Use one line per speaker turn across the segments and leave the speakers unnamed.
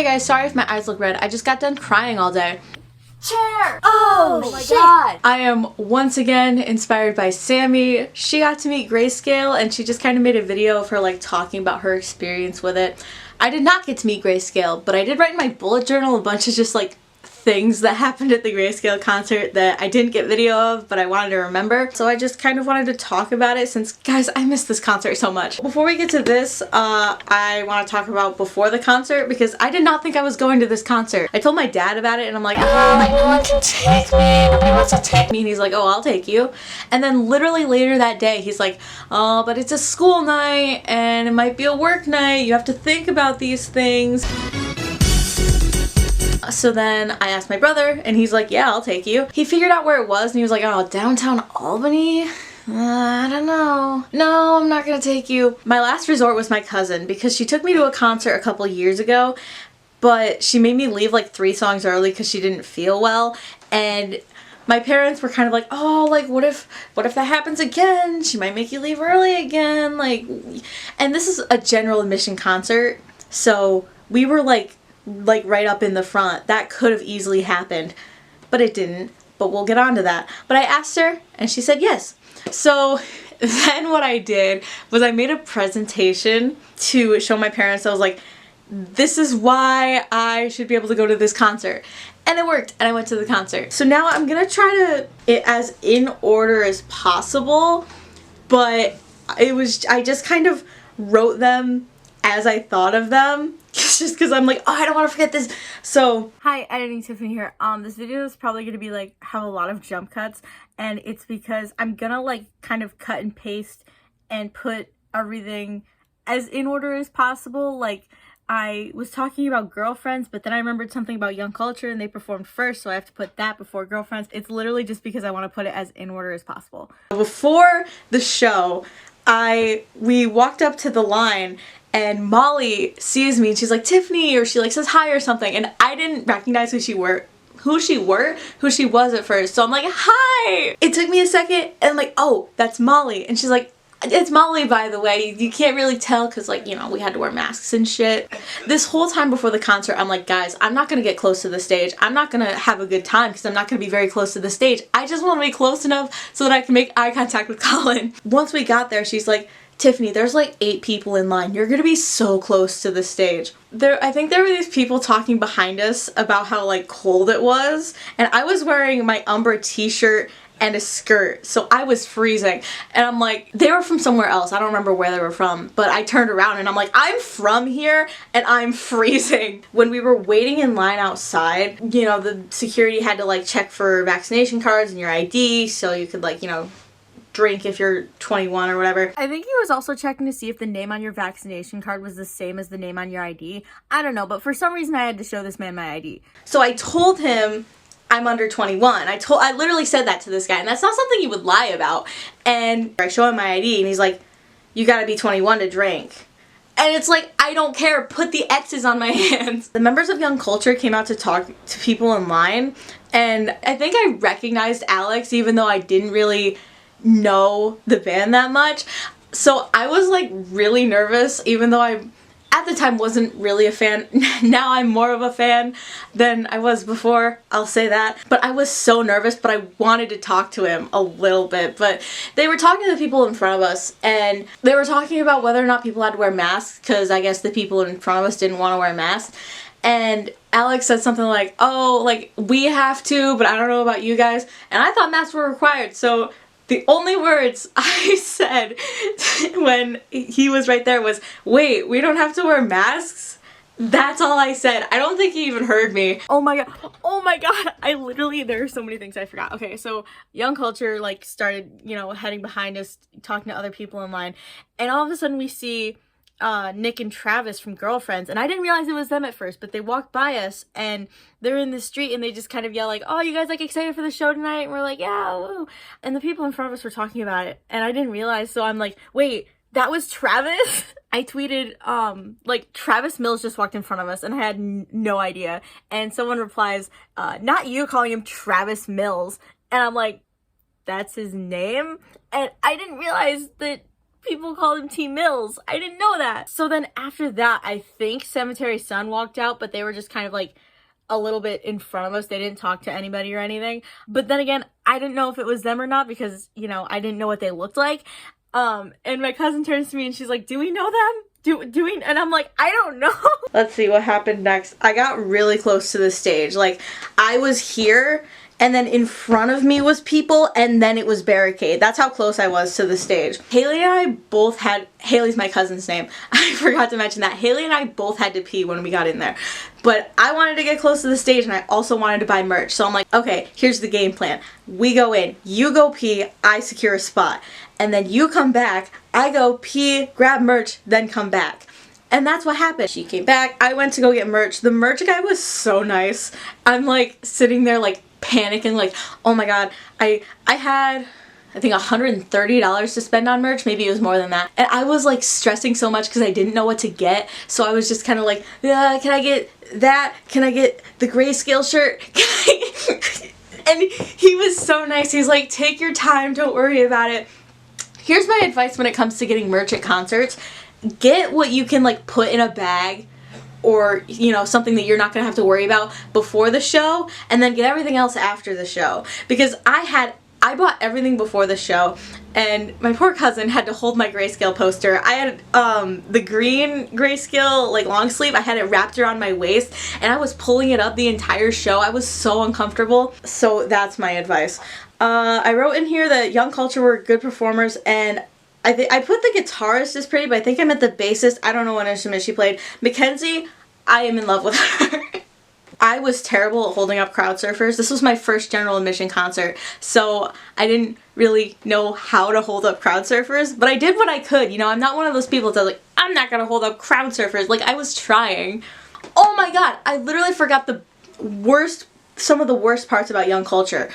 Hey guys, sorry if my eyes look red. I just got done crying all day.
Chair! Oh my
shit.
god!
I am once again inspired by Sammy. She got to meet Grayscale and she just kind of made a video of her like talking about her experience with it. I did not get to meet Grayscale, but I did write in my bullet journal a bunch of just like things that happened at the Grayscale concert that I didn't get video of, but I wanted to remember. So I just kind of wanted to talk about it since, guys, I missed this concert so much. Before we get to this, I want to talk about before the concert because I did not think I was going to this concert. I told my dad about it and I'm like, oh, anyone can take me. Nobody wants to take me. And he's like, oh, I'll take you. And then literally later that day, he's like, oh, but it's a school night and it might be a work night. You have to think about these things. So then I asked my brother and he's like, yeah, I'll take you. He figured out where it was and he was like, oh, downtown Albany? I don't know. No, I'm not gonna take you. My last resort was my cousin because she took me to a concert a couple years ago, but she made me leave like 3 songs early because she didn't feel well. And my parents were kind of like, oh, like what if that happens again? She might make you leave early again. Like, and this is a general admission concert. So we were like right up in the front. That could have easily happened, but it didn't. But we'll get on to that. But I asked her and she said yes. So then what I did was I made a presentation to show my parents. I was like, this is why I should be able to go to this concert. And it worked and I went to the concert. So now I'm gonna try to as in order as possible, but I just kind of wrote them as I thought of them. Just because I'm like, oh, I don't want to forget this. So, hi, editing Tiffany here. This video is probably going to be like, have a lot of jump cuts. And it's because I'm going to like kind of cut and paste and put everything as in order as possible. Like, I was talking about Girlfriends, but then I remembered something about Young Culture and they performed first. So I have to put that before Girlfriends. It's literally just because I want to put it as in order as possible. Before the show, we walked up to the line and Molly sees me and she's like, Tiffany, or she like says hi or something, and I didn't recognize who she was at first. So I'm like, hi! It took me a second and I'm like, oh, that's Molly. And she's like, it's Molly, by the way. You can't really tell because, like, you know, we had to wear masks and shit. This whole time before the concert, I'm like, guys, I'm not gonna get close to the stage. I'm not gonna have a good time because I'm not gonna be very close to the stage. I just want to be close enough so that I can make eye contact with Colin. Once we got there, she's like, Tiffany, there's like 8 people in line. You're gonna be so close to the stage. I think there were these people talking behind us about how like cold it was, and I was wearing my Umbra t-shirt and a skirt, so I was freezing. And I'm like, they were from somewhere else. I don't remember where they were from, but I turned around and I'm like, I'm from here and I'm freezing. When we were waiting in line outside, you know, the security had to like check for vaccination cards and your ID so you could like, you know, drink if you're 21 or whatever. I think he was also checking to see if the name on your vaccination card was the same as the name on your ID. I don't know, but for some reason I had to show this man my ID. So I told him I'm under 21. I literally said that to this guy, and that's not something you would lie about. And I show him my ID and he's like, you gotta be 21 to drink. And it's like, I don't care, put the X's on my hands. The members of Young Culture came out to talk to people in line, and I think I recognized Alex even though I didn't really know the band that much. So I was like really nervous, even though I at the time wasn't really a fan. Now I'm more of a fan than I was before, I'll say that. But I was so nervous, but I wanted to talk to him a little bit. But they were talking to the people in front of us and they were talking about whether or not people had to wear masks because I guess the people in front of us didn't want to wear masks. And Alex said something like, oh, like we have to, but I don't know about you guys. And I thought masks were required, so the only words I said when he was right there was, wait, we don't have to wear masks? That's all I said. I don't think he even heard me. Oh my god. Oh my god. There are so many things I forgot. Okay, so Young Culture like started, you know, heading behind us, talking to other people in line. And all of a sudden we see Nick and Travis from Girlfriends, and I didn't realize it was them at first, but they walked by us and they're in the street and they just kind of yell like, oh, you guys like excited for the show tonight? And we're like, yeah, woo. And the people in front of us were talking about it and I didn't realize, so I'm like, wait, that was Travis? I tweeted, like, Travis Mills just walked in front of us and I had no idea. And someone replies, not you, calling him Travis Mills. And I'm like, that's his name? And I didn't realize that People called him T Mills. I didn't know that. So then after that, I think Cemetery Sun walked out, but they were just kind of like a little bit in front of us. They didn't talk to anybody or anything. But then again, I didn't know if it was them or not because, you know, I didn't know what they looked like. And my cousin turns to me and she's like, do we know them? Do we? And I'm like, I don't know. Let's see what happened next. I got really close to the stage. Like, I was here and then in front of me was people, and then it was barricade. That's how close I was to the stage. Haley and I both had, Haley's my cousin's name. I forgot to mention that. Haley and I both had to pee when we got in there. But I wanted to get close to the stage and I also wanted to buy merch. So I'm like, okay, here's the game plan. We go in, you go pee, I secure a spot. And then you come back, I go pee, grab merch, then come back. And that's what happened. She came back, I went to go get merch. The merch guy was so nice. I'm like sitting there like panicking, like, oh my god, I had I think $130 to spend on merch. Maybe it was more than that. And I was like stressing so much because I didn't know what to get. So I was just kind of like, can I get that? Can I get the grayscale shirt? And he was so nice. He's like, take your time. Don't worry about it. Here's my advice when it comes to getting merch at concerts. Get what you can like put in a bag or, you know, something that you're not going to have to worry about before the show, and then get everything else after the show. Because I bought everything before the show, and my poor cousin had to hold my grayscale poster. I had the green grayscale like long sleeve. I had it wrapped around my waist, and I was pulling it up the entire show. I was so uncomfortable. So that's my advice. I wrote in here that Young Culture were good performers, and I put the guitarist is pretty, but I think I meant the bassist. I don't know what instrument she played. Mackenzie, I am in love with her. I was terrible at holding up crowd surfers. This was my first general admission concert, so I didn't really know how to hold up crowd surfers, but I did what I could. You know, I'm not one of those people that's like, I'm not gonna hold up crowd surfers. Like, I was trying. Oh my god, I literally forgot some of the worst parts about Young Culture.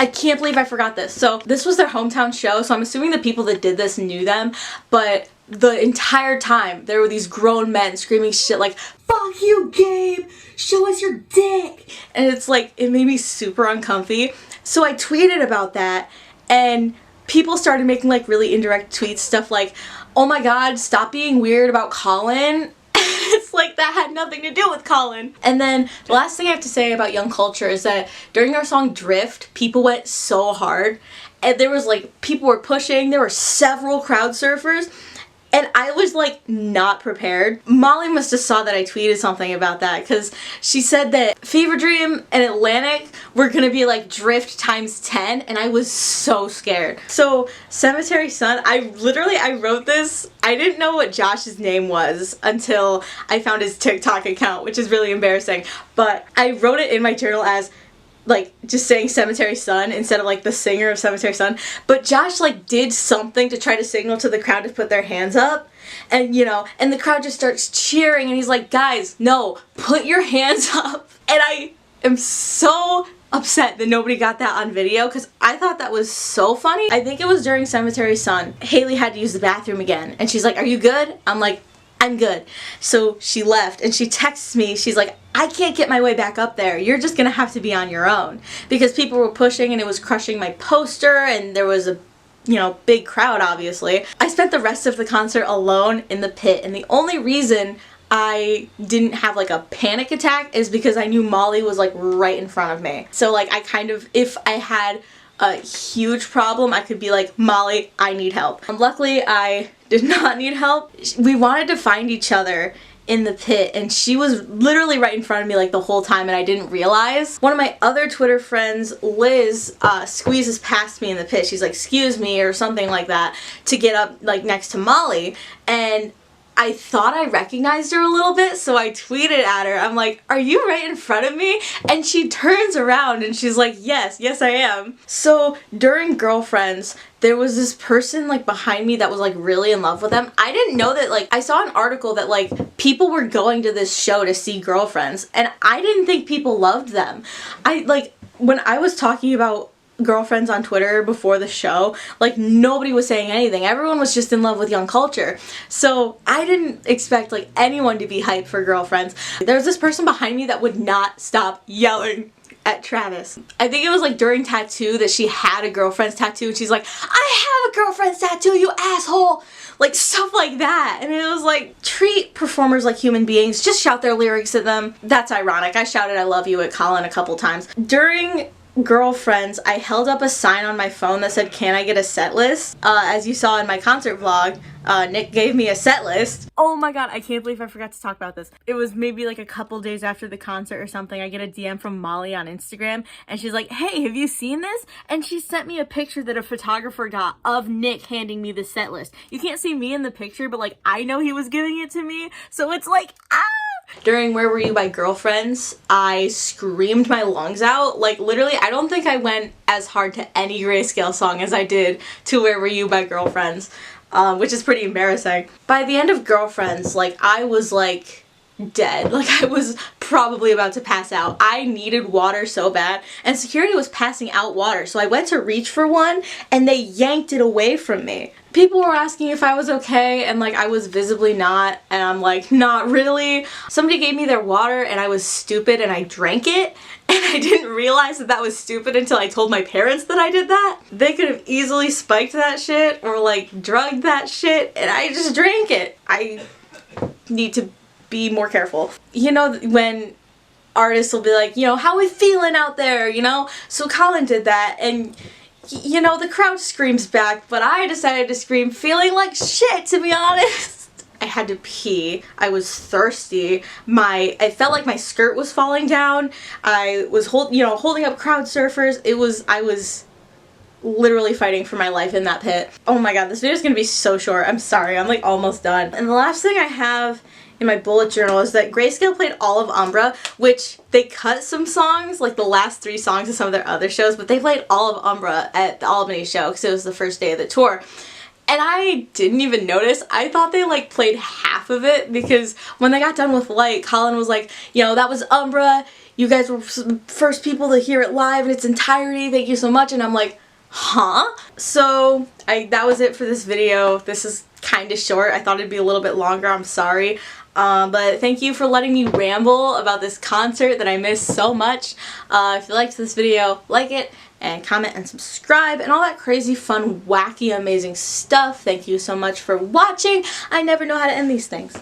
I can't believe I forgot this. So this was their hometown show, so I'm assuming the people that did this knew them, but the entire time there were these grown men screaming shit like, fuck you, Gabe, show us your dick, and it's like, it made me super uncomfy. So I tweeted about that, and people started making like really indirect tweets, stuff like, oh my god, stop being weird about Colin. It's like that had nothing to do with Colin. And then the last thing I have to say about Young Culture is that during our song Drift, people went so hard, and there was like, people were pushing, there were several crowd surfers, and I was like not prepared. Molly must have saw that I tweeted something about that, because she said that Fever Dream and Atlantic were gonna be like Drift times 10, and I was so scared. So Cemetery Sun, I wrote this. I didn't know what Josh's name was until I found his TikTok account, which is really embarrassing, but I wrote it in my journal as like just saying Cemetery Sun instead of like the singer of Cemetery Sun. But Josh like did something to try to signal to the crowd to put their hands up, and you know, and the crowd just starts cheering, and he's like, guys, no, put your hands up. And I am so upset that nobody got that on video, because I thought that was so funny. I think it was during Cemetery Sun, Haley had to use the bathroom again, and she's like, are you good? I'm like, I'm good. So she left, and she texts me, she's like, I can't get my way back up there. You're just gonna have to be on your own. Because people were pushing and it was crushing my poster, and there was a, you know, big crowd obviously. I spent the rest of the concert alone in the pit, and the only reason I didn't have like a panic attack is because I knew Molly was like right in front of me. So like I kind of, if I had a huge problem, I could be like, Molly, I need help. Luckily I did not need help. We wanted to find each other in the pit, and she was literally right in front of me like the whole time, and I didn't realize. One of my other Twitter friends, Liz, squeezes past me in the pit. She's like, excuse me, or something like that, to get up like next to Molly, and I thought I recognized her a little bit, so I tweeted at her. I'm like, are you right in front of me? And she turns around and she's like, yes, I am. So during Girlfriends, there was this person like behind me that was like really in love with them. I didn't know that, like, I saw an article that like people were going to this show to see Girlfriends, and I didn't think people loved them. When I was talking about Girlfriends on Twitter before the show, like nobody was saying anything. Everyone was just in love with Young Culture. So I didn't expect like anyone to be hyped for Girlfriends. There was this person behind me that would not stop yelling at Travis. I think it was like during tattoo that she had a girlfriend's tattoo and she's like, I have a girlfriend's tattoo, you asshole! Like stuff like that. And it was like, treat performers like human beings, just shout their lyrics at them. That's ironic. I shouted I love you at Colin a couple times. During Girlfriends, I held up a sign on my phone that said, can I get a set list? As you saw in my concert vlog, Nick gave me a set list. Oh my god, I can't believe I forgot to talk about this. It was maybe like a couple days after the concert or something. I get a DM from Molly on Instagram and she's like, hey, have you seen this? And she sent me a picture that a photographer got of Nick handing me the set list. You can't see me in the picture, but like I know he was giving it to me. So it's like, ah! During Where Were You by Girlfriends, I screamed my lungs out. Like literally, I don't think I went as hard to any Grayscale song as I did to Where Were You by Girlfriends, which is pretty embarrassing. By the end of Girlfriends, like I was like dead. Like I was probably about to pass out. I needed water so bad and security was passing out water, so I went to reach for one and they yanked it away from me. People were asking if I was okay and like I was visibly not, and I'm like, not really. Somebody gave me their water and I was stupid and I drank it, and I didn't realize that that was stupid until I told my parents that I did that. They could have easily spiked that shit or like drugged that shit and I just drank it. I need to be more careful. You know, when artists will be like, you know, how we feeling out there, you know? So Colin did that and you know, the crowd screams back, but I decided to scream feeling like shit, to be honest. I had to pee. I was thirsty. I felt like my skirt was falling down. I was holding up crowd surfers. I was literally fighting for my life in that pit. Oh my god, this video is gonna be so short. I'm sorry, I'm like almost done. And the last thing I have in my bullet journal is that Grayscale played all of Umbra, which they cut some songs, like the last 3 songs of some of their other shows, but they played all of Umbra at the Albany show because it was the first day of the tour. And I didn't even notice. I thought they like played half of it because when they got done with Light, Colin was like, you know, that was Umbra. You guys were the first people to hear it live in its entirety. Thank you so much. And I'm like, huh? So that was it for this video. This is kind of short. I thought it'd be a little bit longer. I'm sorry. But thank you for letting me ramble about this concert that I missed so much. If you liked this video, like it, and comment and subscribe, and all that crazy, fun, wacky, amazing stuff. Thank you so much for watching. I never know how to end these things.